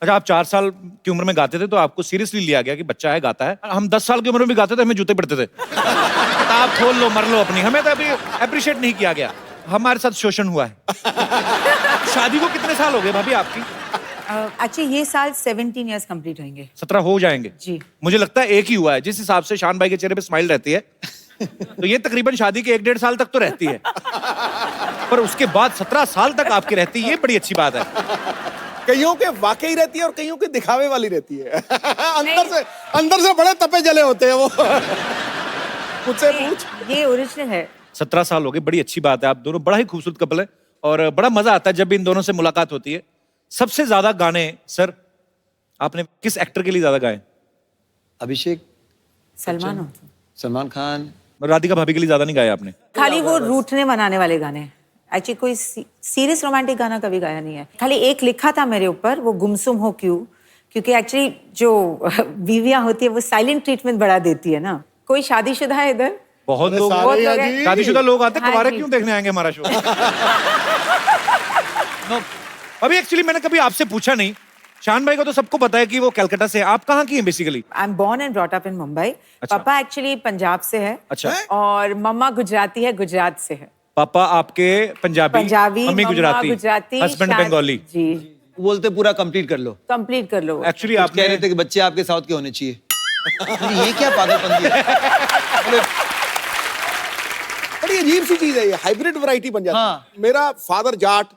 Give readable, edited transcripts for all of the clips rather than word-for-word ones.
अच्छा, आप 4 साल की उम्र में गाते थे तो आपको सीरियसली लिया गया कि बच्चा है, गाता है। हम 10 साल की उम्र में भी गाते थे, हमें जूते पड़ते थे। किताब खोल लो, मर लो अपनी। हमें तो अभी अप्रिशिएट नहीं किया गया। हमारे साथ शोषण हुआ है। शादी को कितने साल हो गए भाभी आपकी? एक्चुअली ये साल 17 इयर्स कंप्लीट होंगे। 17 हो जाएंगे जी। मुझे लगता है एक ही हुआ है। जिस हिसाब से शान भाई के चेहरे पे स्माइल रहती है तो ये तकरीबन शादी के 1-1.5 साल तक तो रहती है, पर उसके बाद 17 साल तक आपकी रहती है, ये बड़ी अच्छी बात है। कईयों के वाकई रहती है और कईयों के दिखावे वाली रहती है। अंदर से बड़े तपे जले होते हैं वो। मुझसे पूछ। ये ओरिजिनल है। 17 साल हो गए, बड़ी अच्छी बात है। आप दोनों बड़ा ही खूबसूरत कपल है और बड़ा मजा आता है जब भी इन दोनों से मुलाकात होती है। सबसे ज्यादा गाने सर आपने किस एक्टर के लिए ज्यादा गाए? अभिषेक, सलमान खान। राधिका भाभी के लिए ज्यादा नहीं गाए आपने? खाली वो रूठने मनाने वाले गाने। एक्चुअली कोई सीरियस रोमांटिक गाना कभी गाया नहीं है। खाली एक लिखा था मेरे ऊपर, वो गुमसुम हो क्यों, क्योंकि एक्चुअली जो बीवियां होती है वो साइलेंट ट्रीटमेंट बड़ा देती है ना। कोई शादीशुदा है इधर? बहुत लोग शादीशुदा लोग आते, कुंवारे क्यों देखने आएंगे हमारा शो? अभी एक्चुअली मैंने कभी आपसे पूछा नहीं। शान भाई को तो सबको पता है कि वो कलकत्ता से है। आप कहाँ की हैं basically? I am born and brought up in Mumbai. पापा एक्चुअली पंजाब से है। अच्छा। और मम्मा गुजराती है, गुजरात से है। पापा आपके पंजाबी, मम्मी गुजराती, हस्बैंड बंगाली। जी। बोलते पूरा कंप्लीट कर लो। कंप्लीट कर लो। एक्चुअली आप कह रहे थे कि बच्चे आपके साउथ के होने चाहिए। ये क्या पागलपंती है? बड़ी अजीब सी चीज है ये, हाइब्रिड वैरायटी बन जाती है। हाँ। मेरा फादर जाट,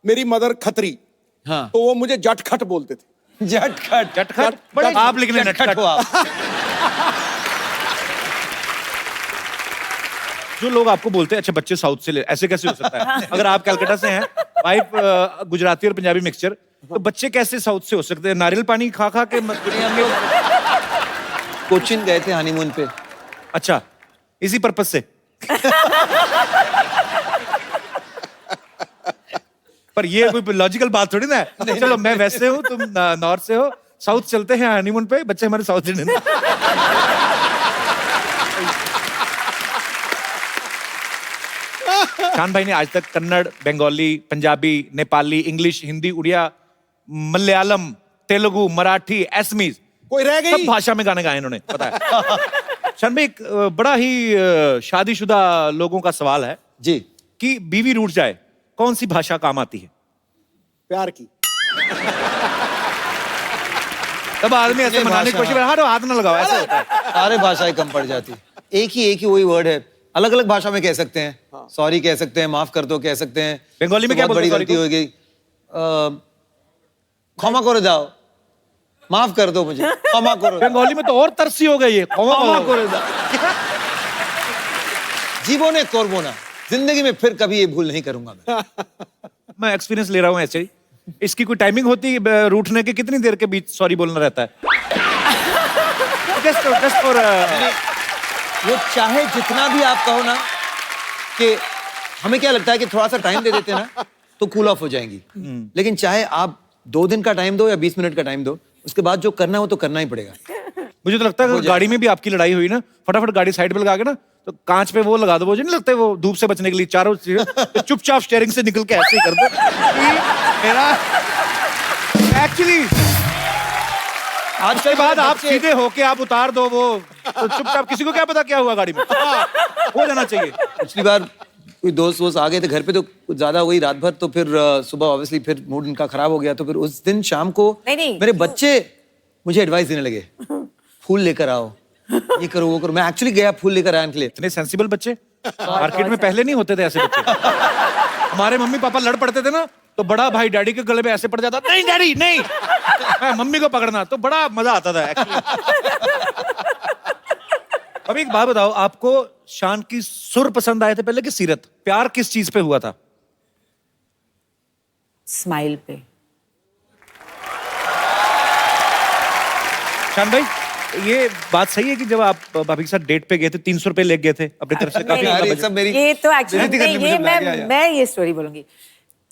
मेरी मदर खत्री। हाँ। तो वो मुझे जटखट बोलते थे। जटखट। जटखट, बड़े आप लिखने नटखट हो आप। जो लोग आपको बोलते हैं अच्छा बच्चे साउथ से ले, ऐसे कैसे हो सकता है? अगर आप कलकत्ता से हैं, वाइफ गुजराती और पंजाबी मिक्सचर, तो बच्चे कैसे साउथ से हो सकते हैं? नारियल पानी खा खा के कोचिन गए थे हनीमून पे। अच्छा, इसी पर्पस से। पर ये कोई लॉजिकल बात थोड़ी ना है। चलो मैं वैसे हूँ, तुम नॉर्थ से हो, साउथ चलते हैं हनीमून पे, बच्चे हमारे साउथ इंडियन। शान भाई ने आज तक कन्नड़, बंगाली, पंजाबी, नेपाली, इंग्लिश, हिंदी, उड़िया, मलयालम, तेलुगु, मराठी, असमीज, कोई रह गई? सब भाषा में गाने गाए इन्होंने, पता है। शान भाई, एक बड़ा ही शादीशुदा लोगों का सवाल है जी कि बीवी रूठ जाए, कौन सी भाषा काम आती है? प्यार की। तब आदमी ऐसे मनाने की कोशिश, हाथ ना लगाओ, ऐसे होता है। सारे भाषाएं कम पड़ जाती। एक ही वही वर्ड है, अलग अलग भाषा में कह सकते हैं। सॉरी कह सकते हैं, माफ कर दो कह सकते हैं। बंगाली में क्या बोलते हैं? बड़ी गलती हो गई, क्षमा करो जाओ, माफ कर दो मुझे, क्षमा करो। बंगाली में तो और तरसी हो गई है, क्षमा करो जाओ। जीवोने कोरबो ना, जिंदगी में फिर कभी ये भूल नहीं करूंगा मैं एक्सपीरियंस ले रहा हूँ ऐसे ही। इसकी कोई टाइमिंग होती है रूठने के? कितनी देर के बीच सॉरी बोलना रहता है? जस्ट फॉर वो चाहे जितना भी आप कहो ना, कि हमें क्या लगता है कि थोड़ा सा टाइम दे देते ना तो कूल ऑफ हो जाएंगी, लेकिन चाहे आप 2 दिन का टाइम दो या 20 मिनट का टाइम दो, उसके बाद जो करना है वो तो करना ही पड़ेगा। मुझे तो लगता है कि गाड़ी में भी आपकी लड़ाई हुई ना, फटाफट गाड़ी साइड पे लगा के ना, तो कांच पे वो लगा दो, मुझे नहीं लगता है वो धूप से बचने के लिए चारों तो चुपचाप स्टीयरिंग से निकल के ऐसे ही कर दो। मेरा एक्चुअली आज के बाद आप सीधे होके आप उतार दो वो, तो चुपचाप, किसी को क्या पता क्या हुआ गाड़ी में, हो जाना चाहिए। पिछली बार कोई दोस्त वोस्त आ गए थे घर पे, तो कुछ ज्यादा हुई रात भर, तो फिर सुबह ऑब्वियसली फिर मूड इनका खराब हो गया, तो फिर उस दिन शाम को मेरे बच्चे मुझे एडवाइस देने लगे, फूल लेकर आओ, ये करो वो करो। मैं एक्चुअली गया फूल लेकर आने के लिए। इतने सेंसिबल बच्चे मार्केट में पहले नहीं होते थे ऐसे बच्चे। हमारे मम्मी पापा लड़ पड़ते थे ना, तो बड़ा भाई डैडी के गले में ऐसे पड़ जाता, नहीं डैडी नहीं, मम्मी को पकड़ना, तो बड़ा मजा आता था एक्चुअली। अब एक बात बताओ, आपको शान की सुर पसंद आए थे पहले कि सीरत? प्यार किस चीज पे हुआ था? स्माइल पे। शान भाई, ये बात सही है कि जब आप भाभी के साथ डेट पे गए थे 300 रुपए ले गए थे अपनी तरफ से? काफी सब मेरी ये तो एक्चुअली मैं ये स्टोरी बोलूंगी।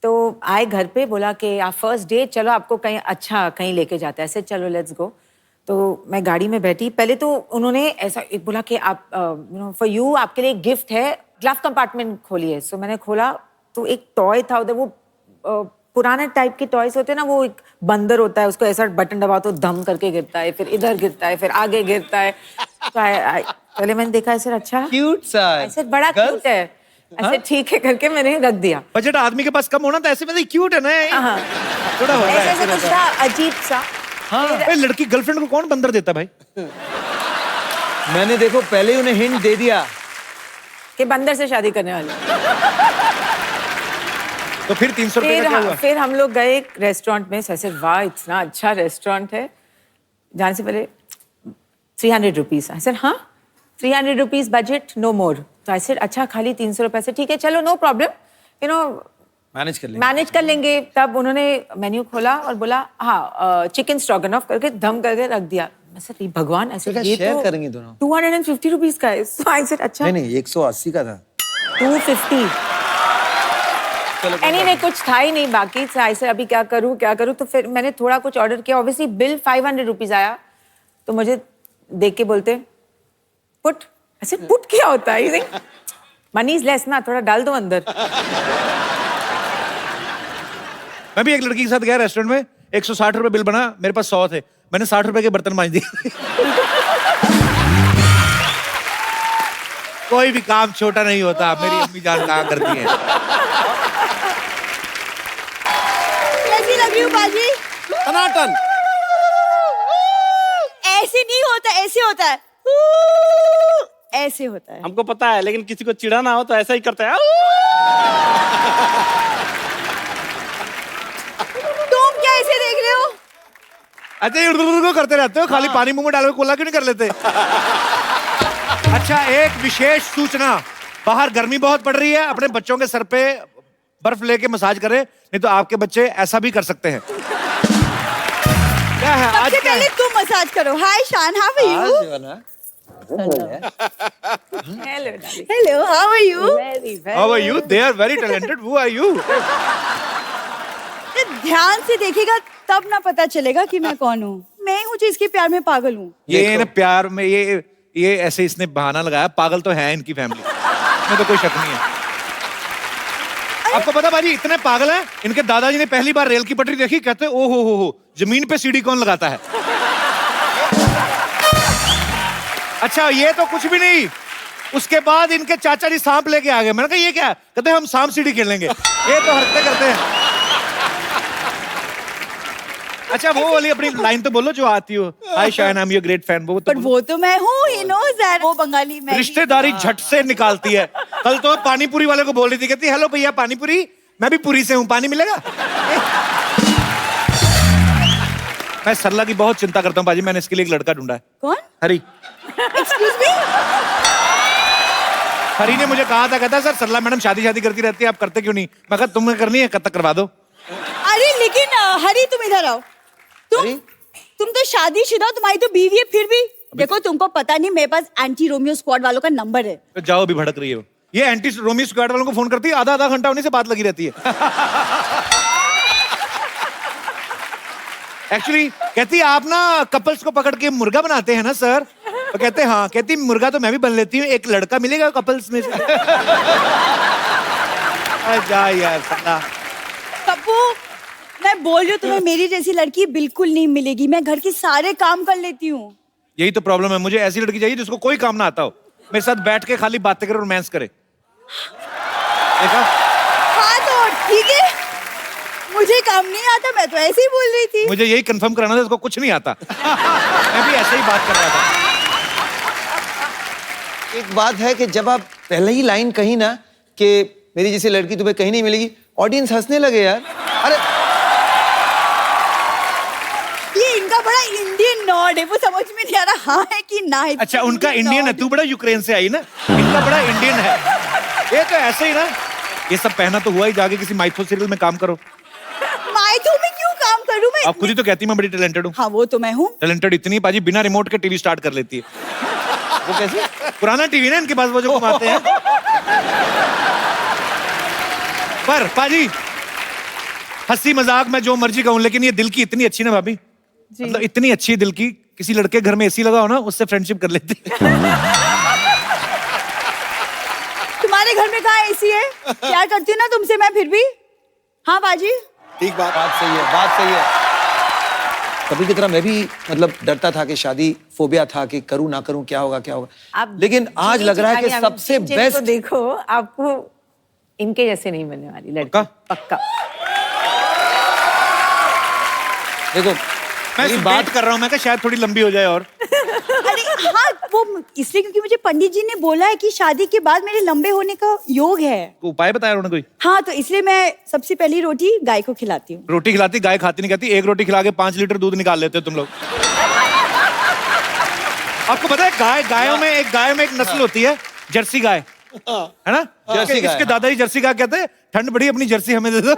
तो आए घर पे, बोला कि आप फर्स्ट डेट, चलो आपको कहीं अच्छा कहीं लेके जाता है, ऐसे चलो लेट्स गो। तो मैं गाड़ी में बैठी, पहले तो उन्होंने ऐसा एक बोला कि आप फॉर यू, आपके लिए गिफ्ट है, ग्लव कंपार्टमेंट खोलिए। सो मैंने खोला तो एक टॉय था उधर, वो पुराने टाइप के टॉयज होते हैं ना, वो एक बंदर होता है, उसको ऐसा बटन दबाओ तो धम करके गिरता है, फिर इधर गिरता है, फिर आगे गिरता है। तो पहले मैंने देखा ऐसे अच्छा क्यूट सा ऐसे बड़ा क्यूट है, ऐसे ठीक है करके मैंने रख दिया। बजट आदमी के पास कम होना, तो ऐसे में क्यूट है ना ये। हाँ थोड़ा होता है ऐसे कुछ था अजीब सा। हाँ लड़की गर्लफ्रेंड को कौन बंदर देता भाई? मैंने देखो पहले ही उन्हें हिंट दे दिया कि बंदर से शादी करने वाले। तो फिर 300 रुपए का क्या हुआ? फिर हम लोग गए एक रेस्टोरेंट में, ऐसे वाह इतना अच्छा रेस्टोरेंट है, जाने से पहले 300 रुपीज। आई सेड हाँ 300 रुपीज बजट नो मोर। तो आई सेड अच्छा खाली 300 रुपए से ठीक है चलो no problem, you know manage कर लेंगे। तब उन्होंने मेन्यू खोला और बोला हाँ चिकन स्ट्रोगनॉफ करके दम करके रख दिया। मैं सर भगवान ऐसे ये शेयर तो करेंगे दोनों। 250 रुपीज का है। सो आई सेड अच्छा नहीं 180 का था। 250। एनीवे कुछ था ही नहीं बाकी, ऐसे अभी क्या करूं। तो फिर मैंने थोड़ा कुछ ऑर्डर किया, ऑब्वियसली बिल 500 रुपीज आया। तो मुझे देख के बोलते पुट, ऐसे पुट क्या होता है? मनी इज लेस ना, थोड़ा डाल दो अंदर। मैं भी एक लड़की के साथ गया रेस्टोरेंट में, 160 रुपए बिल बना, मेरे पास 100 थे, मैंने 60 रुपए के बर्तन मांज दिए। कोई भी काम छोटा नहीं होता, मेरी अम्मी जान कहा करती है। कैसी लग रही हूँ बाजी? टनाटन। ऐसे नहीं होता, ऐसे होता है, ऐसे होता है। हमको पता है, लेकिन किसी को चिढ़ाना हो तो ऐसा ही करते हैं। तुम क्या ऐसे देख रहे हो? अच्छा ये करते रहते हो, खाली पानी मुंह में डालोगे, कोला क्यों नहीं कर लेते? अच्छा एक विशेष सूचना, बाहर गर्मी बहुत पड़ रही है, अपने बच्चों के सर पे बर्फ लेके मसाज करें, नहीं तो आपके बच्चे ऐसा भी कर सकते हैं। क्या है आज सबसे क्या पहले है? तुम मसाज करो। Hi Shaan, how are you? Hello hello, how are you? How are you? They are very talented. Who are you? ध्यान से देखेगा तब ना पता चलेगा कि मैं कौन हूँ। मैं हूँ जो इसके प्यार में पागल हूँ। ये ना प्यार में ये ऐसे इसने बहाना लगाया, पागल तो है इनकी फैमिली में, तो कोई शक नहीं है। आपको पता बाजी इतने पागल हैं, इनके दादाजी ने पहली बार रेल की पटरी देखी, कहते ओ हो जमीन पे सीढ़ी कौन लगाता है? अच्छा ये तो कुछ भी नहीं, उसके बाद इनके चाचा जी सांप लेके आ गए। मैंने कहा ये क्या? कहते हम सांप सीढ़ी खेलेंगे। ये तो हरकतें करते हैं। अच्छा वो वाली अपनी लाइन तो बोलो जो आती हो, hi Shayan I am your great fan. वो पर वो तो मैं हूँ, ही नोज़ दैट। वो बंगाली मैं। रिश्तेदारी झट से निकालती है। कल तो पानी पूरी वाले को बोल रही थी, कहती हेलो भैया पानी पूरी, मैं भी पूरी से हूँ, पानी मिलेगा? मैं सरला की बहुत चिंता करता हूँ बाजी, मैंने इसके लिए एक लड़का ढूंढा है। कौन? हरी। Excuse me? हरी ने मुझे कहा था, कहता सर सरला मैडम शादी करती रहती है, आप करते क्यों नहीं? मैं कहा तुम्हें करनी है, कब तक करवा दो। अरे लेकिन हरी तुम इधर आओ। तुम तो शादीशुदा हो, तुम्हारी तो बीवी है, फिर भी देखो तुमको पता नहीं मेरे पास एंटी रोमियो स्क्वाड वालों का नंबर है। तो जाओ अभी भड़क रही हो, ये एंटी रोमियो स्क्वाड वालों को फोन करती है, आधा घंटा उन्हीं से बात लगी रहती है। एक्चुअली कहती है आप ना कपल्स को पकड़ के मुर्गा बनाते हैं ना सर? तो कहते हाँ, कहती मुर्गा तो मैं भी बन लेती हूँ, एक लड़का मिलेगा कपल्स में से? जा यार सल्ला। पप्पू मैं बोल रही हूँ तुम्हें, मेरी जैसी लड़की बिल्कुल नहीं मिलेगी। मैं घर के सारे काम कर लेती हूँ। यही तो प्रॉब्लम है, मुझे ऐसी लड़की चाहिए जिसको कोई काम ना आता हो, मेरे साथ बैठ के खाली बातें करे, रोमांस करे। देखा? हाँ तो ठीक है, मुझे काम नहीं आता, मैं तो ऐसे ही बोल रही थी। मुझे यही कंफर्म कराना था, इसको कुछ नहीं आता। मैं भी ऐसे ही बात कर रहा था। एक बात है कि जब आप पहले ही लाइन कही ना कि मेरी जैसी लड़की तुम्हें कहीं नहीं मिलेगी, ऑडियंस हंसने लगे यार। अरे ये इनका बड़ा इंडियन नॉड है, वो समझ में नहीं आ रहा हाँ है कि ना है। अच्छा उनका इंडियन है, तू बड़ा यूक्रेन से आई ना, इनका बड़ा इंडियन है। ये तो ऐसे ही ना, ये सब पहना तो हुआ ही, जाके किसी माइथो सीरियल में काम करो। माइथो में क्यों काम करूं मैं? आप खुद ही तो कहती मैं बड़ी टैलेंटेड हूँ। हाँ वो तो मैं हूँ। टैलेंटेड इतनी पाजी बिना रिमोट के टीवी स्टार्ट कर लेती है। वो कैसे? पुराना टीवी ना इनके पास, वो जो घुमाते हैं। पर पाजी हंसी मजाक मैं जो मर्जी कहूं, लेकिन ये दिल की इतनी अच्छी ना भाभी, मतलब इतनी अच्छी दिल की, किसी लड़के घर में एसी लगा हो ना उससे फ्रेंडशिप कर लेती। तुम्हारे घर में कहाँ एसी है? प्यार करती हूँ ना तुमसे मैं फिर भी। हाँ बाजी ठीक बात। बात सही है, बात सही है। कभी की तरह मैं भी मतलब डरता था कि शादी फोबिया था कि करूं ना करूं, क्या होगा क्या होगा। आप लेकिन आज लग रहा है कि सबसे बेस्ट। देखो आपको इनके जैसे नहीं मिलने वाली लड़की। पक्का? पक्का। देखो मैं मेरी बात कर रहा हूँ, मैं कहा शायद थोड़ी लंबी हो जाए और अरे हाँ, वो इसलिए क्योंकि मुझे पंडित जी ने बोला है कि शादी के बाद मेरे लंबे होने का योग है। उपाय बताया उन्होंने कोई? हाँ, तो इसलिए मैं सबसे पहली रोटी गाय को खिलाती हूँ। रोटी खिलाती, गाय खाती नहीं, कहती एक रोटी खिला के 5 लीटर दूध निकाल लेते हो तुम लोग। आपको पता है गायों में एक नस्ल होती है जर्सी गाय, है ना? जर्सी गाय, इसके दादाजी जर्सी गाय कहते हैं, ठंड बड़ी अपनी जर्सी हमें दे दो।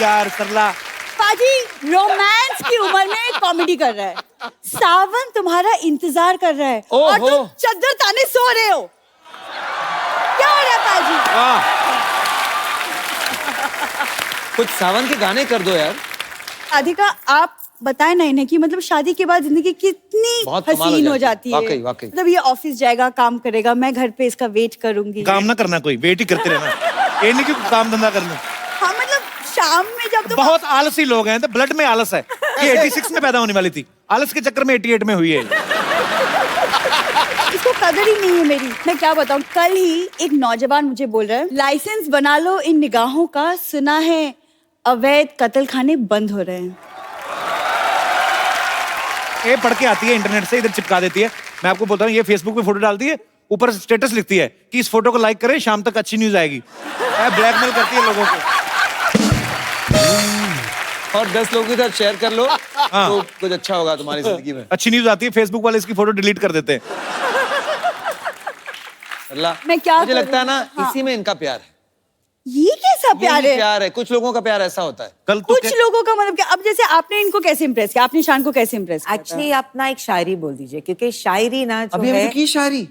यार सरला पाजी रोमांस की उम्र में कॉमेडी कर रहा है। सावन तुम्हारा इंतजार कर रहा है और ओहो। तुम चद्दर ताने सो रहे हो। क्या हो रहा है पाजी? वाह, कुछ सावन के गाने कर दो यार। राधिका, आप बताएं ना इन्हें कि मतलब शादी के बाद जिंदगी कितनी बहुत कमाल हसीन हो हो जाती जाती है। है। वाकई, वाकई। मतलब ये ऑफिस जाएगा, काम करेगा, मैं घर पे इसका वेट करूंगी। काम ना करना, कोई वेट ही करते रहना। ये नहीं कि काम धंधा कर लूं। हाँ, मतलब शाम में जब तुम बहुत आलसी लोग हैं, तो ब्लड में आलस है। ये 86 में पैदा होने वाली थी, आलस के चक्कर में 88 में हुई है। इसको कदर ही नहीं है मेरी। मैं क्या बताऊं, कल ही एक नौजवान मुझे बोल रहा है लाइसेंस बना लो इन निगाहों का, सुना है अवैध कत्ल खाने बंद हो रहे हैं। ये पढ़ के आती है इंटरनेट से, इधर चिपका देती है। मैं आपको बोलता हूँ, ये फेसबुक पे फोटो डालती है, ऊपर स्टेटस लिखती है कि इस फोटो को लाइक करें, शाम तक अच्छी न्यूज आएगी। ब्लैकमेल करती है लोगों को। और 10 लोगों के साथ शेयर कर लो तो कुछ अच्छा होगा तुम्हारी जिंदगी में। अच्छी न्यूज आती है, फेसबुक वाले इसकी फोटो डिलीट कर देते हैं। अल्लाह, मैं क्या मुझे करूं? लगता है ना हाँ। इसी में इनका प्यार है। ये कैसा प्यार यही है? प्यार है। कुछ लोगों का प्यार ऐसा होता है। कल तो कुछ लोगों का मतलब क्या? अब जैसे आपने इनको कैसे इम्प्रेस किया, आपने शान को कैसे इम्प्रेस किया? एक्चुअली आप ना एक शायरी बोल दीजिए, क्योंकि शायरी ना जो अभी है हमने की शायरी।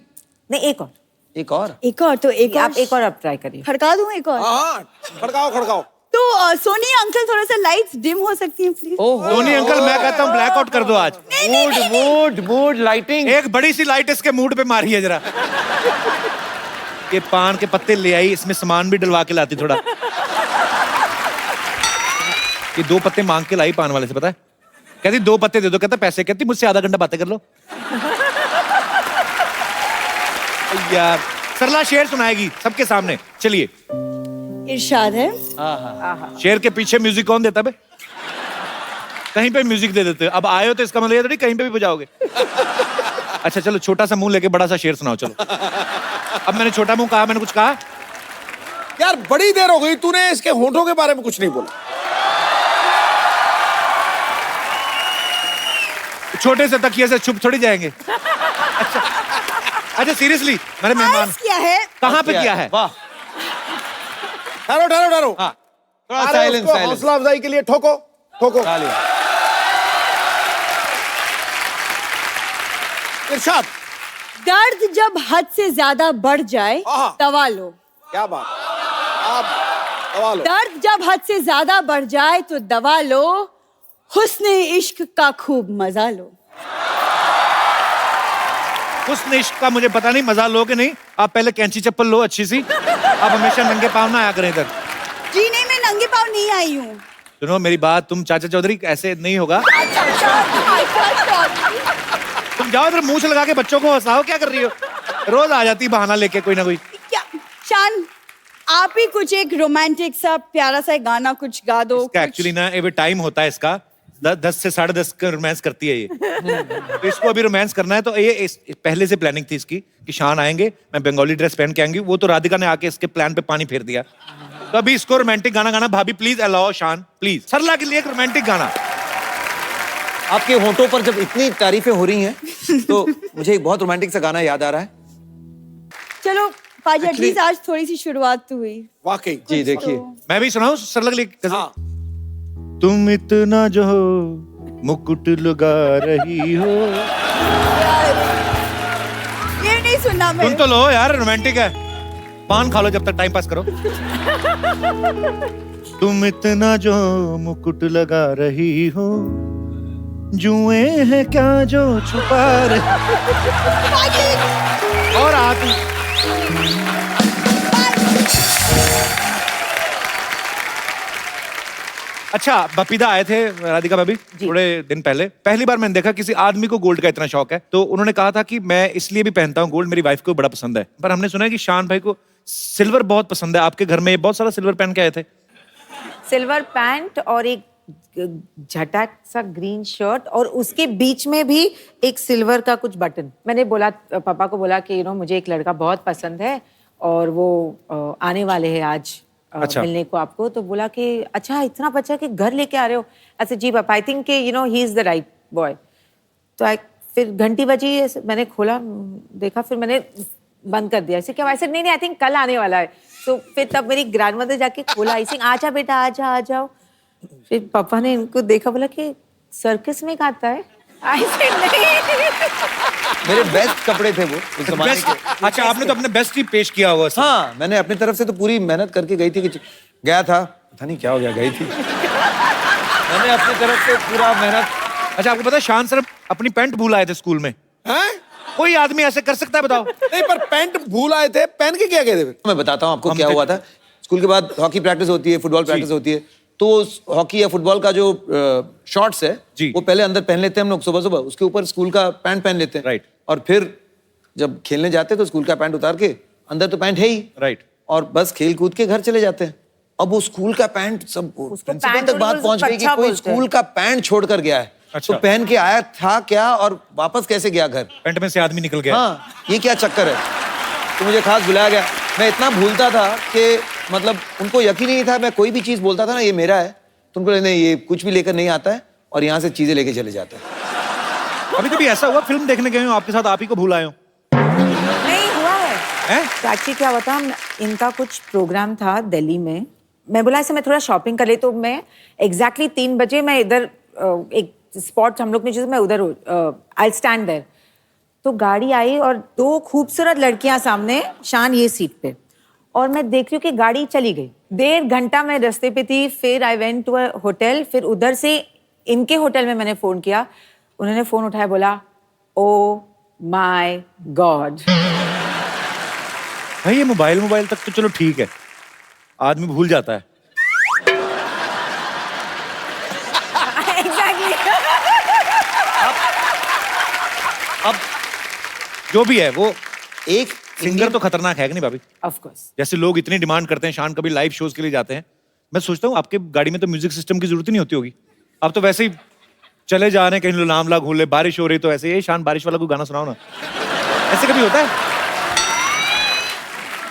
नहीं, एक और एक और एक और, तो एक और आप एक और आप ट्राई करिए। खड़का दूं एक और? हाँ, खड़काओ खड़काओ। तो सोनी अंकल, थोड़ा सा लाइट्स डिम हो सकती हैं प्लीज? धोनी अंकल, मैं कहता हूँ ब्लैकआउट कर दो आज। Mood lighting. एक बड़ी सी लाइट इसके मूड पे मारी है जरा। ये पान के पत्ते ले आई, इसमें सामान भी डलवा के लाती थोड़ा। ये 2 पत्ते मांग के लाई पान वाले से, पता है? कहती 2 पत्ते दे दो, कहता पैसे, कहती मुझसे आधा घंटा बातें कर लो। यार सरला शेर सुनाएगी सबके सामने, चलिए। इरशाद है। शेर के पीछे म्यूजिक कौन देता बे? कहीं पे म्यूजिक दे देते हो। अब आए हो तो इसका मतलब ये थोड़ी कहीं पे भी बजाओगे। अच्छा चलो, छोटा सा मुंह लेके बड़ा सा शेर सुनाओ, चलो। अब मैंने छोटा मुंह कहा, मैंने कुछ कहा? यार बड़ी देर हो गई, तूने इसके होठों के बारे में कुछ नहीं बोला। छोटे से तकिए से छुप थोड़ी जाएंगे। अच्छा सीरियसली, मेरे मेहमान आइस किया है। कहाँ पे किया है? वाह, ठहरो ठहरो ठहरो। हाँ, थोड़ा अरे साइलेंस उसको साइलेंस। हौसला अफजाई के लिए ठोको ठोको। इरशाद। दर्द जब हद से ज्यादा बढ़ जाए आहा। दवा लो। क्या बात, आप दवा लो। दर्द जब हद से ज्यादा बढ़ जाए तो दवा लो, हुस्न इश्क का खूब मजा लो। हुस्न इश्क का मुझे पता नहीं, मजा लो कि नहीं। आप पहले कैंची चप्पल लो अच्छी सी, आप हमेशा नंगे पाँव ना आया करें इधर। जी नहीं, मैं नंगे पाँव नहीं आई हूँ। सुनो मेरी बात, तुम चाचा चौधरी ऐसे नहीं होगा। तुम जाओ इधर, मुंह से लगा के बच्चों को हंसाओ, क्या कर रही हो? रोज आ जाती बहाना लेके कोई ना कोई। क्या शान, आप ही कुछ एक रोमांटिक सा प्यारा सा गाना कुछ गा दो। एक्चुअली ना ये टाइम होता है इसका, 10 से 10:30 का रोमांस करती है ये। तो इसको अभी रोमांस करना है, तो ये पहले से प्लानिंग थी इसकी कि शान आएंगे, मैं बंगाली ड्रेस पहन के आएंगी। वो तो राधिका ने आके इसके प्लान पे पानी फेर दिया। तो अभी इसको रोमांटिक गाना गाना। भाभी प्लीज अलाओ शान, प्लीज सरला के लिए एक रोमांटिक गाना। आपके होठों पर जब इतनी तारीफें हो रही हैं तो मुझे एक बहुत रोमांटिक सा गाना याद आ रहा है। चलो पाजी, एटलीस्ट आज थोड़ी सी शुरुआत तो हुई। वाकई जी देखिए, मैं भी सुनाऊं सरला के लिए? हाँ। तुम इतना जो मुकुट लगा रही हो। ये नहीं सुनना मैं। सुन तो लो यार, रोमांटिक है। पान खा लो जब तक टाइम पास करो। तुम इतना जो मुकुट लगा रही हो, जुएं हैं क्या जो छुपा रही। और आ तू। अच्छा, बपीदा आए थे राधिका भाभी थोड़े दिन पहले। पहली बार मैंने देखा किसी आदमी को गोल्ड का इतना शौक है। तो उन्होंने कहा था कि मैं इसलिए भी पहनता हूँ गोल्ड, मेरी वाइफ को बड़ा पसंद है। पर हमने सुना है कि शान भाई को सिल्वर बहुत पसंद है। आपके घर में बहुत सारा सिल्वर पहन के आए थे। सिल्वर पैंट और एक झटक सा ग्रीन शर्ट और उसके बीच में भी एक सिल्वर का कुछ बटन। मैंने बोला, पापा को बोला कि मुझे एक लड़का बहुत पसंद है और वो आने वाले हैं आज अच्छा। मिलने को आपको। तो बोला कि अच्छा इतना बच्चा कि घर लेके आ रहे हो। अच्छा जी पापा, I think he is the right boy. तो फिर घंटी बजी, मैंने खोला देखा, फिर मैंने बंद कर दिया। ऐसे क्या? ऐसे नहीं, आई थिंक कल आने वाला है। तो फिर तब मेरी ग्रैंडमदर जाके खोला, ऐसे आजा बेटा आ जाओ। फिर पापा ने इनको देखा, बोला कि सर्कस में गाता है। ऐसे नहीं, मेरे बेस्ट कपड़े थे वो उस जमाने के। अच्छा, आपने तो अपने बेस्ट ही पेश किया हुआ। हाँ, मैंने अपनी तरफ से तो पूरी मेहनत करके गई थी कि गया था, पता नहीं क्या हो गया, गई थी। मैंने अपनी तरफ से पूरा मेहनत। अच्छा, आपको पता है शान सर अपनी पैंट भूल आए थे स्कूल में? हैं? कोई आदमी ऐसे कर सकता है बताओ? नहीं, पर पैंट भूल आए थे, पहन के क्या गए थे फिर? मैं बताता हूँ आपको क्या हुआ था। स्कूल के बाद हॉकी प्रैक्टिस होती है, फुटबॉल प्रैक्टिस होती है। तो हॉकी या फुटबॉल का जो शॉर्ट्स है वो पहले अंदर पहन लेते हैं हम लोग सुबह सुबह, उसके ऊपर स्कूल का पैंट पहन लेते हैं। राइट। और फिर जब खेलने जाते हैं तो स्कूल का पैंट उतार के, अंदर तो पैंट है ही, राइट, और बस खेल कूद के घर चले जाते हैं। अब वो स्कूल का पैंट सब प्रिंसिपल तक बात पहुंच गई कि कोई स्कूल का पैंट छोड़ कर गया है। अच्छा। तो पहन के आया था क्या और वापस कैसे गया घर? पैंट में से आदमी निकल गया। हाँ, ये क्या चक्कर है? तो मुझे खास बुलाया गया। मैं इतना भूलता था कि मतलब उनको यकीन ही नहीं था। मैं कोई भी चीज बोलता था ना ये मेरा है, तो उनको नहीं, ये कुछ भी लेकर नहीं आता है और यहाँ से चीजें लेके चले जाता है। कभी कभी ऐसा हुआ फिल्म देखने गए हो आपके साथ आप ही को भूल आए हो? नहीं हुआ है। तो एक्चुअली क्या हुआ था, इनका कुछ प्रोग्राम था दिल्ली में। मैं बोला ऐसे मैं थोड़ा शॉपिंग कर ले, तो मैं एग्जैक्टली 3 बजे मैं इधर एक स्पॉट हम लोग ने, मैं उधर आई स्टैंड देयर। तो गाड़ी आई और 2 खूबसूरत लड़कियां सामने, शान ये सीट पे, और मैं देख रही हूँ कि गाड़ी चली गई। 1.5 घंटा मैं रास्ते पे थी। फिर I went to a hotel, फिर उधर से इनके होटल में मैंने फोन किया। उन्होंने फोन उठाया, बोला ओ माय गॉड। भाई ये मोबाइल तक तो चलो ठीक है, आदमी भूल जाता है। एग्जैक्टली। अब जो भी है वो एक सिंगर तो खतरनाक है कि नहीं भाभी? Of course. जैसे लोग इतनी डिमांड करते हैं, शान कभी लाइव शोज के लिए जाते हैं। मैं सोचता हूँ आपके गाड़ी में तो म्यूजिक सिस्टम की जरूरत ही नहीं होती होगी। आप तो वैसे ही चले जा रहे हैं कहीं, नामला घूम ले, बारिश हो रही तो ऐसे, ये शान बारिश वाला कोई गाना सुनाओ ना। ऐसे कभी होता है?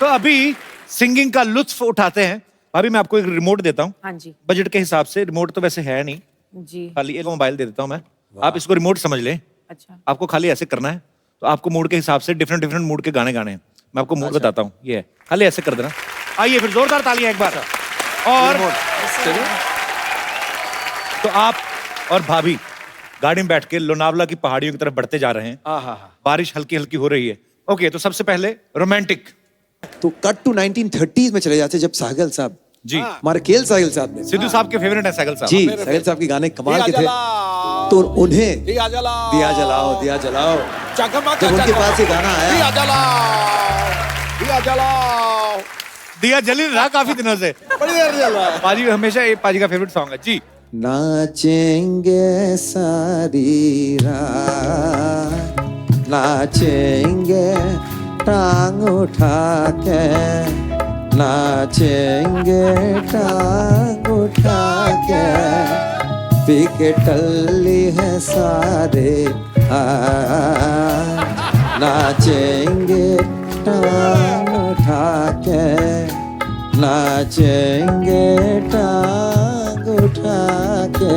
तो अभी सिंगिंग का लुत्फ उठाते हैं। भाभी मैं आपको एक रिमोट देता हूँ। हाँ जी। बजट के हिसाब से रिमोट तो वैसे है नहीं जी। खाली एक मोबाइल दे देता हूँ मैं, आप इसको रिमोट समझ लें। अच्छा। आपको खाली ऐसे करना है, तो आपको मूड के हिसाब से डिफरेंट मूड के गाने गाने हैं। मैं आपको मूड बताता हूँ, ये है, खाली ऐसे कर देना। आइए फिर जोरदार तालियां एक बार। और तो आप और भाभी गाड़ी में बैठ के लोनावला की पहाड़ियों की तरफ बढ़ते जा रहे हैं। बारिश हल्की हल्की हो रही है। ओके, तो सबसे पहले रोमांटिक। तो कट टू 1930s में चले जाते, जब साहिल साहब जी, हमारे केएल साहिल साहब ने, सिद्धू साहब के फेवरेट है साहिल साहब जी, साहिल साहब के गाने कमाल के थे। तो उन्हें दिया जलाओ, दिया जलाओ, दिया जलाओ, चकमक जब उनके पास ये गाना आया, दिया जलाओ, दिया जलाओ, दिया जल रहा काफी दिनों से, बड़ी देर जल रहा है। पाजी हमेशा ये पाजी का फेवरेट सॉन्ग है जी। नाचेंगे सारी रात, नाचेंगे टांग उठा के, नाचेंगे टांग उठा के, पी के टल्ली है सारे नाचेंगे टांग उठा के, नाचेंगे टांग उठा के।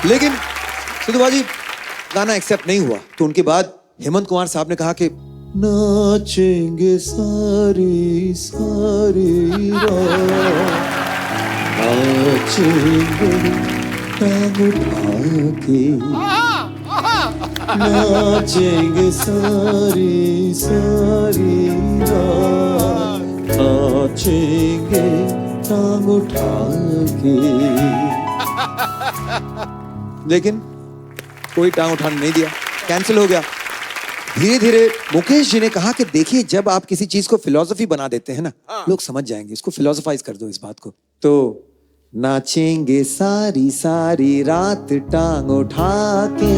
लेकिन सिद्धू बाजी गाना एक्सेप्ट नहीं हुआ, तो उनके बाद हेमंत कुमार साहब ने कहा कि नाचेंगे सारी सारी रात, नाचेंगे टांग उठा के, नाचेंगे सारी सारी रात, नाचेंगे टांग उठा के। लेकिन कोई टांग उठाने नहीं दिया, कैंसिल हो गया। धीरे धीरे मुकेश जी ने कहा कि देखिए जब आप किसी चीज को फिलॉसफी बना देते हैं ना, लोग समझ जाएंगे, इसको फिलोसोफाइज कर दो इस बात को। तो नाचेंगे सारी सारी रात टांग उठा के,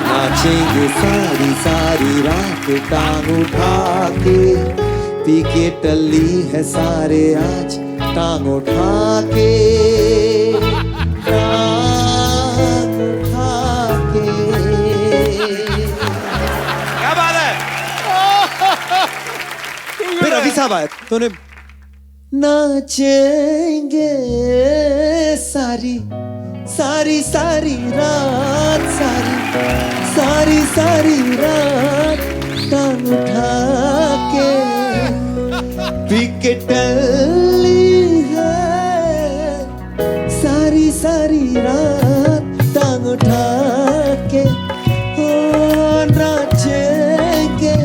नाचेंगे सारी सारी रात टांग उठा के, पी के टल्ली है सारे आज टांग उठा के, टांग उठा के। क्या बात है। फिर रवि साहब आए तो उन्हें नाचेंगे सारी सारी सारी रात, सारी सारी सारी रात टांग उठा के, विकेट टल्ली है सारी सारी रात टांग उठा के, ओ नाचेंगे।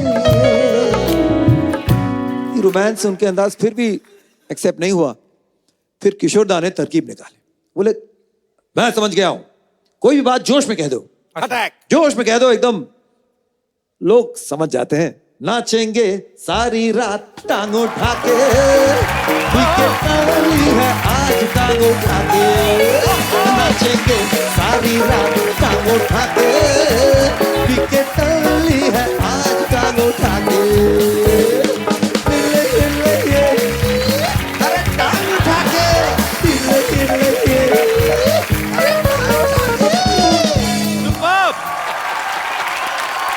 रोमांस उनके अंदाज फिर भी एक्सेप्ट नहीं हुआ। फिर किशोर दा ने तरकीब निकाली, बोले मैं समझ गया हूं, कोई भी बात जोश में कह दो, अटैक। जोश में कह दो, एकदम लोग समझ जाते हैं। नाचेंगे सारी रात टांग उठा के, विकेट टल्ली है आज टांग उठा के, नाचेंगे सारी रात टांग उठा के, विकेट टल्ली है आज टांग उठा के।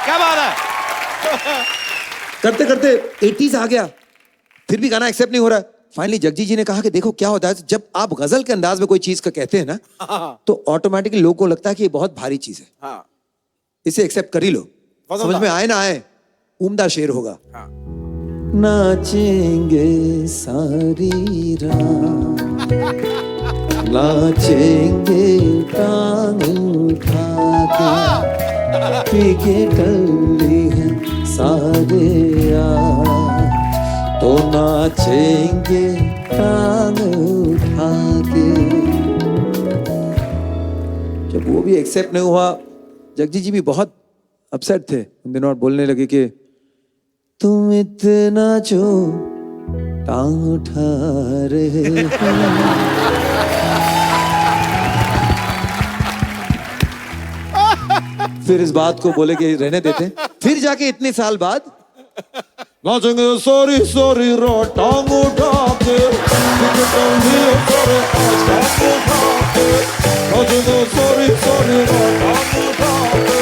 क्या बात है। करते करते 80s आ गया, फिर भी गाना एक्सेप्ट नहीं हो रहा। फाइनली जगजीत जी ने कहा कि देखो क्या होता है, जब आप गजल के अंदाज में कोई चीज का कहते हैं ना, तो ऑटोमेटिकली लोगों को लगता है कि ये बहुत भारी चीज है, हाँ। इसे एक्सेप्ट कर ही लो, समझ में आए ना आए, उम्दा शेर होगा। नाचेंगे सारी रात, नाचेंगे टांग उठा के, पीके टल्ली है सारे यार, तो नाचेंगे टांग उठा के। जब वो भी एक्सेप्ट नहीं हुआ, जगजीत जी भी बहुत अपसेट थे उन दिनों और बोलने लगे कि तुम इतना जो टांग उठा रहे हो। फिर इस बात को बोले कि रहने देते। फिर जाके इतने साल बाद नाचेंगे सॉरी सॉरी रो टांग उठा के, नाचेंगे सॉरी सॉरी रो टांग उठा के।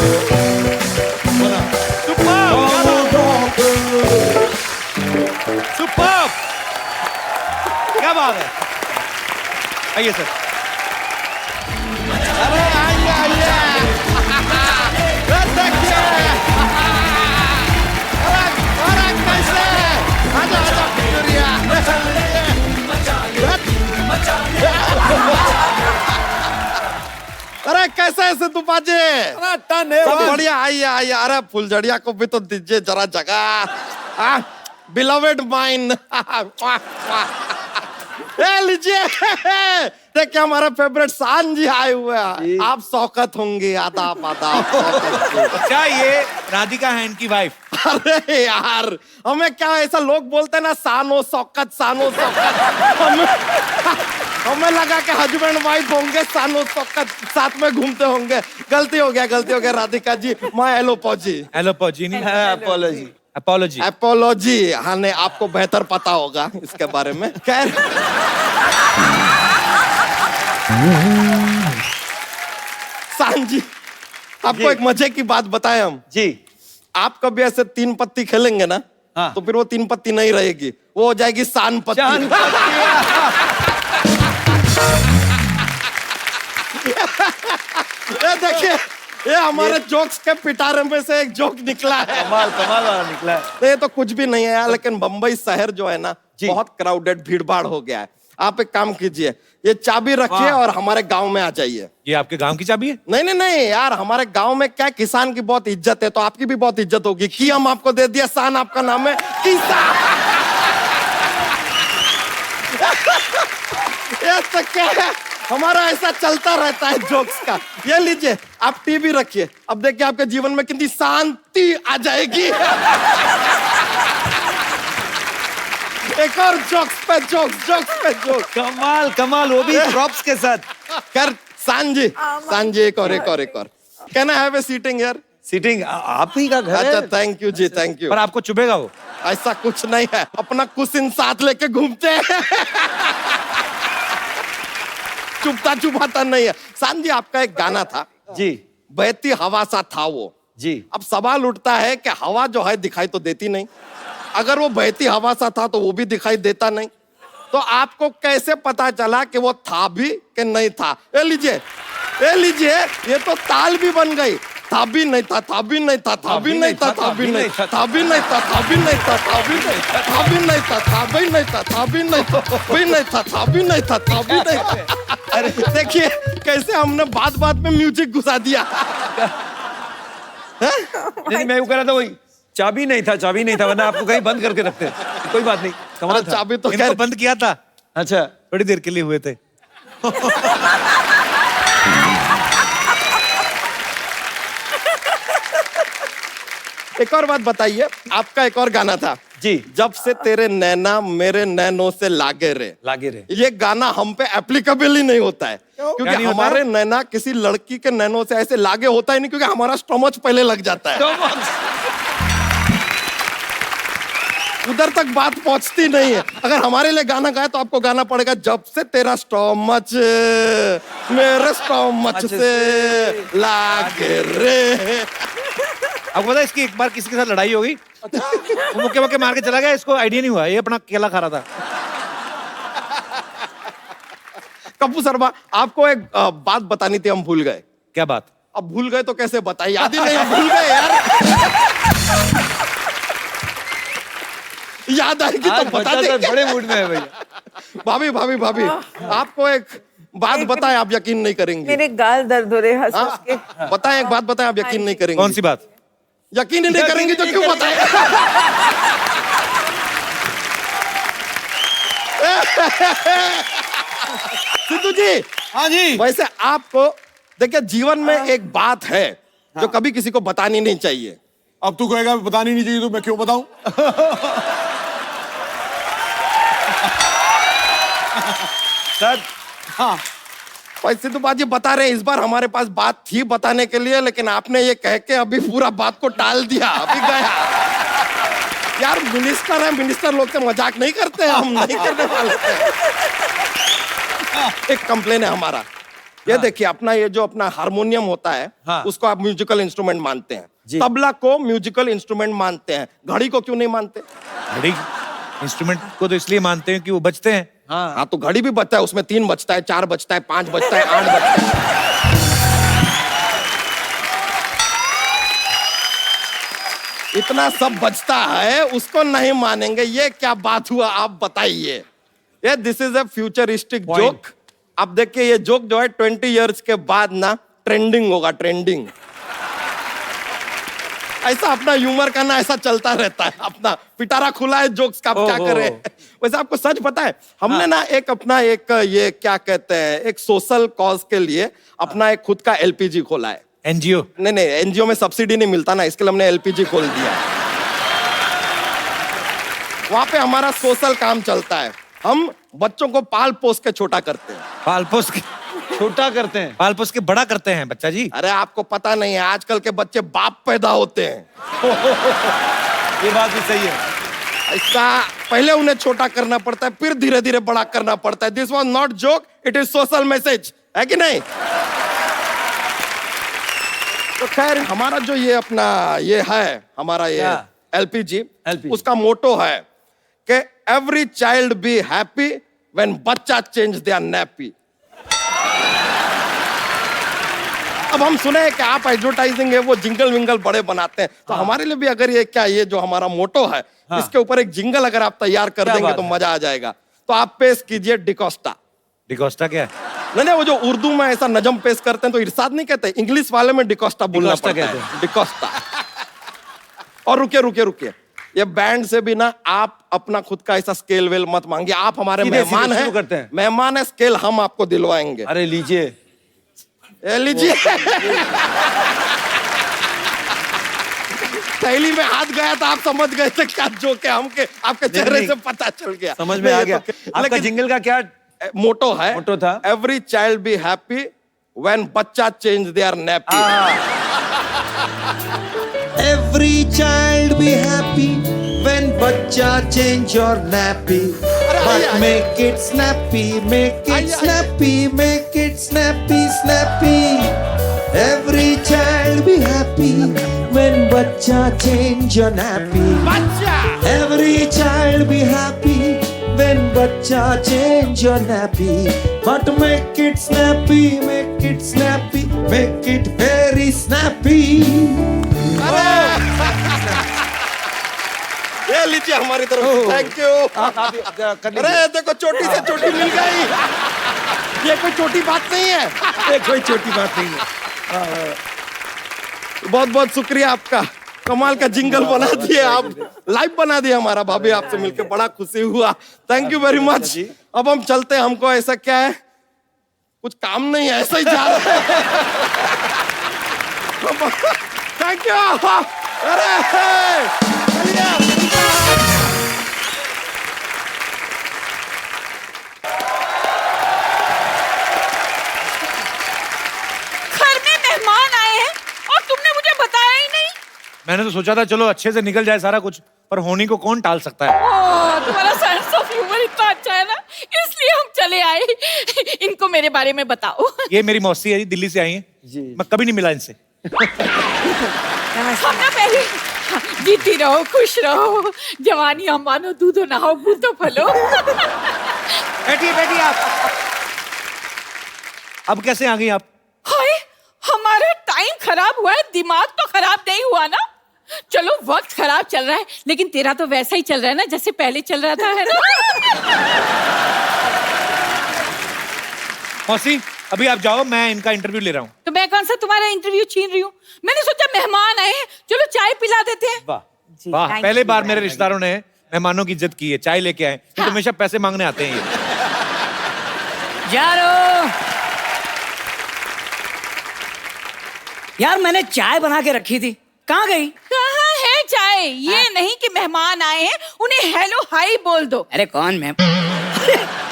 सुपर्ब। क्या बात है। आइए सर। अरे आइए आइए। अरे कैसे है सिद्धू पाजी? सब बढ़िया। आइए आइए। अरे फुलझड़िया को भी तो दीजिए जरा जगह। Beloved mine. लीजिए। देखिए हमारे फेवरेट शान जी आए हुए हैं। आप शौकत होंगे। आदाब आदाब। अच्छा ये राधिका है इनकी वाइफ। अरे यार हमें क्या ऐसा लोग बोलते हैं ना, सानो शौकत सानो शौकत। हमें लगा कि हस्बैंड वाइफ होंगे, सानो शौकत साथ में घूमते होंगे। गलती हो गया राधिका जी। माय एलोपॉजी। एलोपॉजी नहीं, अपॉलॉजी। अपोलॉजी। एपोलॉजी। हाँ नहीं, आपको बेहतर पता होगा इसके बारे में। खैर शान जी, आपको एक मजे की बात बताएं हम जी। आप कभी ऐसे 3 पत्ती खेलेंगे ना, हाँ। तो फिर वो 3 पत्ती नहीं रहेगी, वो हो जाएगी शान पत्ती। ये देखिए, ये हमारे जोक्स के पिटारे में से एक जोक निकला है। कमाल वाला निकला है। तो ये तो कुछ भी नहीं है यार, लेकिन बंबई शहर जो है ना, बहुत क्राउडेड, भीड़ भाड़ हो गया है। आप एक काम कीजिए, ये चाबी रखिए और हमारे गांव में आ जाइए। ये आपके गांव की चाबी है? नहीं यार, हमारे गांव में क्या किसान की बहुत इज्जत है, तो आपकी भी बहुत इज्जत होगी। की हम आपको दे दिया, शान आपका नाम है किसान। ये तो क्या है, हमारा ऐसा चलता रहता है जोक्स का। ये लीजिए, आप टीवी रखिए, अब देखिए आपके जीवन में कितनी शांति आ जाएगी। एक और जोक्स पे जोक्स। कमाल कमाल, वो भी प्रॉप्स के साथ। कर सांजी एक और। Can I have a seating यार? सीटिंग आप ही का घर अच्छा है। थैंक यू जी, थैंक यू। पर आपको चुभेगा वो। ऐसा कुछ नहीं है, अपना कुशन साथ लेके घूमते हैं। चुभाता नहीं है। सांजी आपका एक गाना था जी बहती हवा सा था वो जी। अब सवाल उठता है कि हवा जो है दिखाई तो देती नहीं, अगर वो बहती हवा सा था तो वो भी दिखाई देता नहीं, तो आपको कैसे पता चला कि वो था भी कि नहीं था? ये लीजिए ये तो ताल भी बन गई। था भी नहीं था, था भी नहीं था, था भी नहीं था, था भी नहीं था, था भी नहीं था, था भी नहीं था, था भी नहीं था, था भी नहीं था, था भी नहीं था, था भी नहीं था, भी नहीं था, था भी नहीं था, था भी नहीं था। अरे देखिए कैसे हमने बात में म्यूजिक घुसा दिया। नहीं मैं वो कह रहा था, वही चाबी नहीं था वरना आपको कहीं बंद करके रखते। कोई बात नहीं, कमाल था। चाबी तो इनको खैर बंद किया था, अच्छा थोड़ी देर के लिए हुए थे। एक और बात बताइए, आपका एक और गाना था जी, जब से तेरे नैना मेरे नैनों से लागे रे। ये गाना हम पे एप्लीकेबल ही नहीं होता है, क्योंकि नहीं होता हमारे नैना किसी लड़की के नैनों से ऐसे लागे होता ही नहीं, क्योंकि हमारा स्टोमच पहले लग जाता है, उधर तक बात पहुंचती नहीं है। अगर हमारे लिए गाना गाए तो आपको गाना पड़ेगा जब से तेरा स्टोमच मेरे स्टोमच से लागे रे। आपको पता है इसकी एक बार किसी के साथ लड़ाई हो गई, वो मुक्के मार के चला गया, इसको आइडिया नहीं हुआ, ये अपना केला खा रहा था। कपूर शर्मा, आपको एक बात बतानी थी, हम भूल गए। क्या बात? अब भूल गए तो कैसे बताइए, याद ही नहीं, हम भूल गए यार। याद आएगी तो बता देंगे। बड़े मूड में है भैया। भाभी आपको एक बात बताएं, आप यकीन नहीं करेंगे। मेरे गाल दर्द हो रहे हंस हंस के। बताएं, एक बात बताएं, आप यकीन नहीं करेंगे। कौन सी बात? यकीन ही नहीं करेंगे तो क्यों बताएं? सिद्धू जी। हाँ जी। वैसे आपको देखिए, जीवन में एक बात है जो कभी किसी को बतानी नहीं चाहिए। अब तू कहेगा बतानी नहीं चाहिए तो मैं क्यों बताऊं? सर हाँ, वैसे तो बात ये बता रहे हैं, इस बार हमारे पास बात थी बताने के लिए, लेकिन आपने ये कह के अभी पूरा बात को टाल दिया, अभी गया। यार मिनिस्टर है, मिनिस्टर लोग से मजाक नहीं करते हैं, हम नहीं करने वाले थे। एक कंप्लेन है हमारा, ये देखिए अपना ये जो अपना हारमोनियम होता है, उसको आप म्यूजिकल इंस्ट्रूमेंट मानते हैं, तबला को म्यूजिकल इंस्ट्रूमेंट मानते हैं, घड़ी को क्यों नहीं मानते? घड़ी इंस्ट्रूमेंट को तो इसलिए मानते हैं कि वो बजते हैं। हाँ तो घड़ी भी बजता है, उसमें 3 बजता है, 4 बजता है, 5 बजता है, 8 बजता है। इतना सब बजता है, उसको नहीं मानेंगे, ये क्या बात हुआ आप बताइए। ये this is a futuristic joke. अब देखिए ये जोक जो है 20 इयर्स के बाद ना ट्रेंडिंग होगा, ट्रेंडिंग। ऐसा अपना ह्यूमर करना ऐसा चलता रहता है, अपना पिटारा खुला है जोक्स का, क्या करें। वैसे आपको सच पता है, हमने ना एक अपना एक ये क्या कहते हैं, एक सोशल कॉज के लिए अपना एक खुद का एलपीजी खोला है। एनजीओ? नहीं, एनजीओ में सब्सिडी नहीं मिलता ना, इसके लिए हमने एलपीजी खोल दिया। वहां पे हमारा सोशल काम चलता है, हम बच्चों को पाल पोस के छोटा करते हैं। पाल पोस के छोटा करते हैं? पाल पोस के बड़ा करते हैं बच्चा जी। अरे आपको पता नहीं है, आजकल के बच्चे बाप पैदा होते हैं। ये बात भी सही है। ऐसा पहले उन्हें छोटा करना पड़ता है, फिर धीरे धीरे बड़ा करना पड़ता है। This was not joke, it is social message, है कि नहीं? तो खैर हमारा जो ये अपना ये है, हमारा ये एलपीजी, उसका मोटो है कि every child be happy when बच्चा चेंज देयर नैपी। अब हम सुने कि आप एडवर्टाइजिंग है वो जिंगल विंगल बड़े बनाते हैं, तो हमारे लिए भी अगर ये क्या ये जो हमारा मोटो है, इसके ऊपर एक जिंगल अगर आप तैयार कर देंगे तो मजा आ जाएगा। तो आप पेश कीजिए डिकोस्टा। डिकोस्टा क्या है? नहीं, वो जो उर्दू में ऐसा नजम पेश करते हैं तो इरशाद नहीं कहते, इंग्लिश वाले में डिकोस्टा बोलना पड़ता है, डिकोस्टा। और रुकिए, ये बैंड से भी ना आप अपना खुद का ऐसा स्केल वेल मत मांगिए, आप हमारे मेहमान हैं, मेहमान है, स्केल हम आपको दिलवाएंगे। अरे लीजिए। ये लीजिए। थैली में हाथ गया था, आप समझ गए थे क्या जोक है हमके, आपके चेहरे से पता चल गया। समझ में आ गया। आपका जिंगल का क्या मोटो है? मोटो था every child be happy when बच्चा change their nappy. Every child be happy when बच्चा change your nappy. But make it snappy, make it snappy, make it snappy, snappy. Every child be happy when बच्चा change your nappy. बच्चा। Every child be happy when बच्चा change your nappy. But make it snappy, make it snappy, make it very snappy. ये लीजिए हमारी तरफ से, thank you. अरे देखो चोटी से चोटी मिल गई। ये कोई छोटी बात नहीं है, ये कोई छोटी बात नहीं है। बहुत बहुत शुक्रिया आपका, कमाल का जिंगल बना दिए आप, लाइव बना दिया हमारा। भाभी आपसे मिलकर बड़ा खुशी हुआ, थैंक यू वेरी मच। अब हम चलते हैं, हमको ऐसा क्या है, कुछ काम नहीं है, ऐसा ही जा रहा है। Thank you. अरे घर में मेहमान आए हैं और तुमने मुझे बताया ही नहीं। मैंने तो सोचा था चलो अच्छे से निकल जाए सारा कुछ, पर होनी को कौन टाल सकता है। तुम्हारा सेंस ऑफ ह्यूमर इतना अच्छा है ना, इसलिए हम चले आए। इनको मेरे बारे में बताओ। ये मेरी मौसी है जी, दिल्ली से आई है जी। मैं कभी नहीं मिला इनसे। हम ना पहले जीती रहो, खुश रहो, जवानी हम मानो दूधो नहाओ बूंदो फलो। बैठिए बैठिए आप। अब कैसे आ गई आप? हाय, हमारा टाइम खराब हुआ है, दिमाग तो खराब नहीं हुआ ना। चलो वक्त खराब चल रहा है, लेकिन तेरा तो वैसा ही चल रहा है ना जैसे पहले चल रहा था, है ना? मौसी अभी आप जाओ, मैं इनका इंटरव्यू ले रहा हूँ। तो मैं कौन सा तुम्हारा इंटरव्यू छीन रही हूँ? मैंने सोचा मेहमान आए हैं, चलो चाय पिला देते हैं। वाह वाह, पहले बार मेरे रिश्तेदारों ने मेहमानों की इज्जत की है, चाय लेके आए। तो हमेशा पैसे मांगने आते हैं ये। यार मैंने चाय बना के रखी थी, कहाँ गई? कहाँ है चाय? ये नहीं कि मेहमान आए हैं उन्हें हेलो हाय बोल दो। अरे कौन ma'am?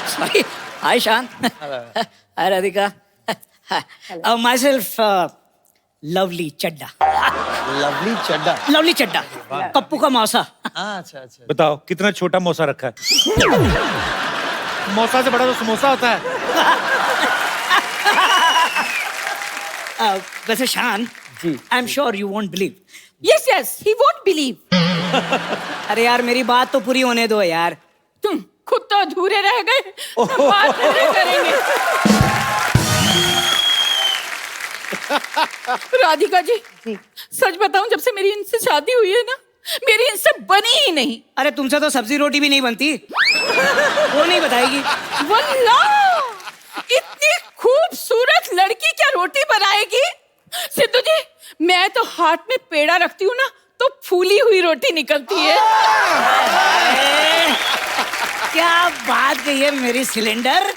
Sorry, hi Shaan, hi Radhika, myself Lovely Chadda. Lovely Chadda? Lovely Chadda, Pappu का मौसा। अच्छा अच्छा। बताओ कितना छोटा मौसा रखा है। मौसा से बड़ा तो समोसा होता है। वैसे Shaan ji, I am sure you won't believe. Yes yes, he won't believe. अरे यार मेरी बात तो पूरी होने दो यार। तुम खुद तो अधूरे रह गए, बात नहीं करेंगे। राधिका जी, सच बताऊं, जब से मेरी इनसे शादी हुई है ना, मेरी इनसे बनी ही नहीं। अरे तुमसे तो सब्जी रोटी भी नहीं बनती, वो नहीं बताएगी। वल्लाह, इतनी खूबसूरत लड़की क्या रोटी बनाएगी? सिद्धू जी, मैं तो हाथ में पेड़ा रखती हूँ ना तो फूली हुई रोटी निकलती है। क्या बात कही है मेरी सिलेंडर।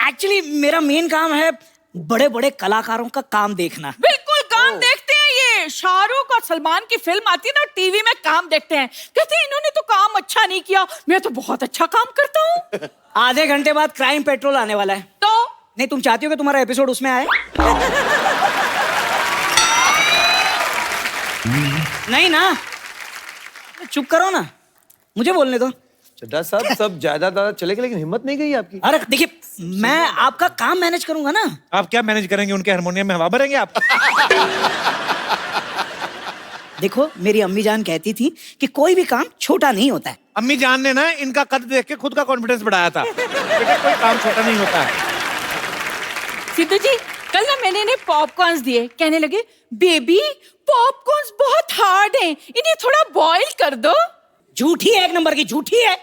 एक्चुअली मेरा मेन काम है बड़े बड़े कलाकारों का काम देखना। बिल्कुल काम देखते हैं ये। शाहरुख और सलमान की फिल्म आती है ना टीवी में, काम देखते हैं, कहते हैं इन्होंने तो काम अच्छा नहीं किया, मैं तो बहुत अच्छा काम करता हूँ। आधे घंटे बाद क्राइम पेट्रोल आने वाला है। तो नहीं, तुम चाहती हो कि तुम्हारा एपिसोड उसमें आए? नहीं ना, चुप करो ना, मुझे बोलने दो। चड्डा साहब सब ज्यादा चलेगा, लेकिन हिम्मत नहीं गई आपकी। अरे देखिए, मैं आपका काम मैनेज करूंगा ना। आप क्या मैनेज करेंगे? उनके हारमोनियम में हवा भरेंगे आप? देखो, मेरी अम्मी जान कहती थी कि कोई भी काम छोटा नहीं होता है। अम्मी जान ने ना इनका कद देख के खुद का कॉन्फिडेंस बढ़ाया था। बेटा कोई काम छोटा नहीं होता है। सिद्धू जी, कल ना मैंने इन्हें पॉपकॉर्न्स दिए, कहने लगे बेबी पॉपकॉर्न्स बहुत हार्ड हैं, इन्हें थोड़ा बॉईल कर दो। झूठी है, एक नंबर की झूठी है।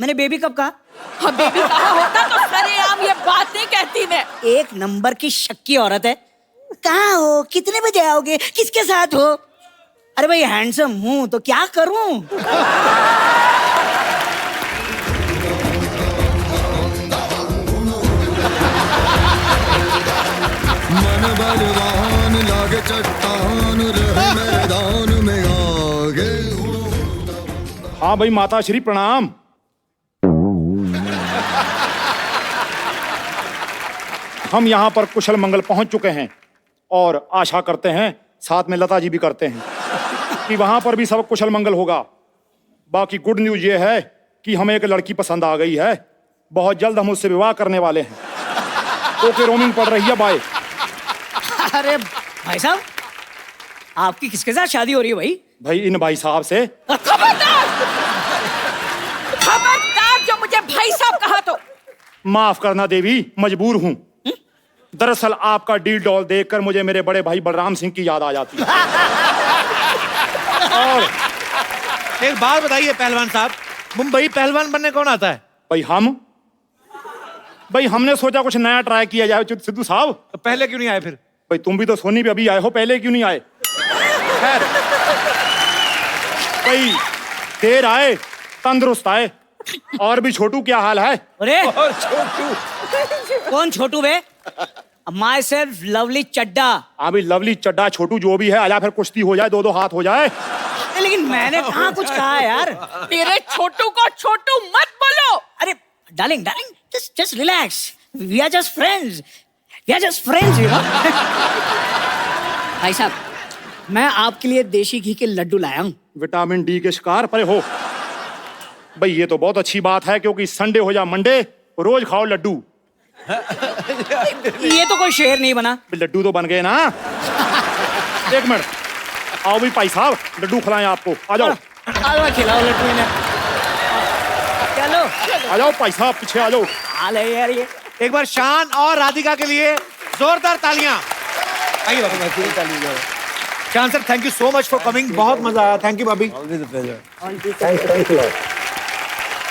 मैंने बेबी कब कहा? हाँ, बेबी कहा होता तो सरेआम ये बात नहीं कहती मैं। एक नंबर की शक्की औरत है। कहाँ हो? कितने बजे आओगे? किसके साथ हो? अरे भाई हैंडसम हूं तो क्या करूं? पहलवान लागे चट्टान रहे मैदान में आगे। हाँ भाई माता श्री प्रणाम। हम यहाँ पर कुशल मंगल पहुंच चुके हैं और आशा करते हैं, साथ में लता जी भी करते हैं, कि वहां पर भी सब कुशल मंगल होगा। बाकी गुड न्यूज ये है कि हमें एक लड़की पसंद आ गई है, बहुत जल्द हम उससे विवाह करने वाले हैं। ओके, रोमिंग पड़ रही है, बाय। अरे भाई साहब, आपकी किसके साथ शादी हो रही है भाई? भाई इन भाई साहब से। खबरदार! खबरदार जो मुझे भाई साहब कहा तो। माफ करना देवी, मजबूर हूँ। दरअसल आपका डील डॉल देखकर मुझे मेरे बड़े भाई बलराम सिंह की याद आ जाती है। और एक बात बताइए पहलवान साहब, मुंबई पहलवान बनने कौन आता है? भाई हमने सोचा कुछ नया ट्राई किया जाए सिद्धू साहब। तो पहले क्यों नहीं आए फिर? भाई तुम भी तो सोनी भी अभी आए हो, पहले क्यों नहीं आए? खैर, भाई देर आए तंदुरुस्त आए। और भी छोटू क्या हाल है? अरे और छोटू कौन छोटू बे? माई सेल्फ लवली चड्डा। अभी लवली चड्डा छोटू जो भी है, आजा फिर कुश्ती हो जाए, दो हाथ हो जाए। लेकिन मैंने कहाँ कुछ कहा है यार? मेरे छोटू को छोटू मत बोलो। अरे darling just relax, we are just friends, you know। भाई साहब, मैं आपके लिए देशी घी के लड्डू लाया हूँ। विटामिन डी के शिकार परे हो। भाई ये तो बहुत अच्छी बात है, क्योंकि संडे हो या मंडे रोज खाओ लड्डू। ये तो कोई शेर नहीं बना। लड्डू तो बन गए ना। एक मिनट, आओ भी भाई साहब, लड्डू खिलाएं आपको। आ जाओ खिलाओ लड्डू इन्हें। चलो आ जाओ भाई साहब, पीछे आ जाओ। हाल है यार ये। एक बार शान और राधिका के लिए जोरदार तालियां। आइए बाबू, शान sir, thank you so much for coming, बहुत मजा आया। थैंक यू भाभी।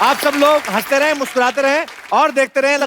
आप सब लोग हंसते रहें, मुस्कुराते रहें और देखते रहें।